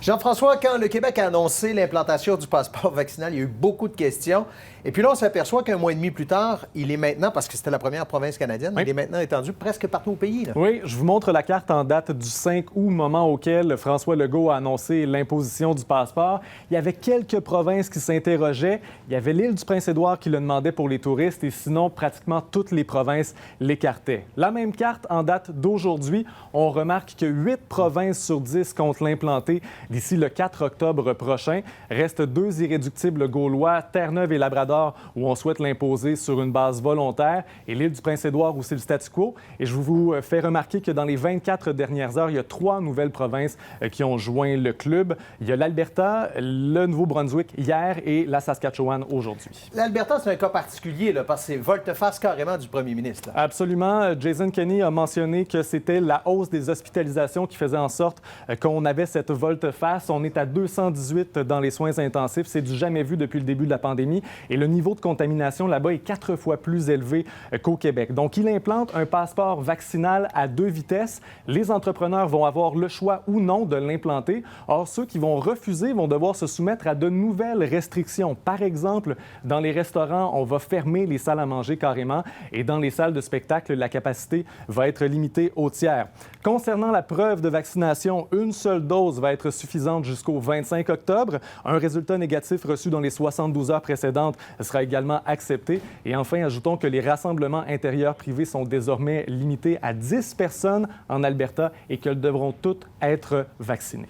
Jean-François, quand le Québec a annoncé l'implantation du passeport vaccinal, il y a eu beaucoup de questions. Et puis là, on s'aperçoit qu'un mois et demi plus tard, il est maintenant, parce que c'était la première province canadienne, il est maintenant étendu presque partout au pays. Là. Oui, je vous montre la carte en date du 5 août, moment auquel François Legault a annoncé l'imposition du passeport. Il y avait quelques provinces qui s'interrogeaient. Il y avait l'île du Prince-Édouard qui le demandait pour les touristes et sinon, pratiquement toutes les provinces l'écartaient. La même carte en date d'aujourd'hui, on remarque que 8 provinces sur 10 comptent l'implanter d'ici le 4 octobre prochain. Restent 2 irréductibles gaulois, Terre-Neuve et Labrador, où on souhaite l'imposer sur une base volontaire, et l'île du Prince-Édouard où c'est le statu quo. Et je vous fais remarquer que dans les 24 dernières heures, il y a 3 nouvelles provinces qui ont joint le club. Il y a l'Alberta, le Nouveau-Brunswick hier et la Saskatchewan aujourd'hui. L'Alberta, c'est un cas particulier, là, parce que c'est volte-face carrément du premier ministre. Là. Absolument. Jason Kenney a mentionné que c'était la hausse des hospitalisations qui faisait en sorte qu'on avait cette volte-face. On est à 218 dans les soins intensifs. C'est du jamais vu depuis le début de la pandémie. Et le niveau de contamination là-bas est 4 fois plus élevé qu'au Québec. Donc, il implante un passeport vaccinal à 2 vitesses. Les entrepreneurs vont avoir le choix ou non de l'implanter. Or, ceux qui vont refuser vont devoir se soumettre à de nouvelles restrictions. Par exemple, dans les restaurants, on va fermer les salles à manger carrément et dans les salles de spectacle, la capacité va être limitée au tiers. Concernant la preuve de vaccination, une seule dose va être suffisante jusqu'au 25 octobre. Un résultat négatif reçu dans les 72 heures précédentes sera également accepté. Et enfin, ajoutons que les rassemblements intérieurs privés sont désormais limités à 10 personnes en Alberta et qu'elles devront toutes être vaccinées.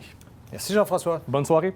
Merci Jean-François. Bonne soirée.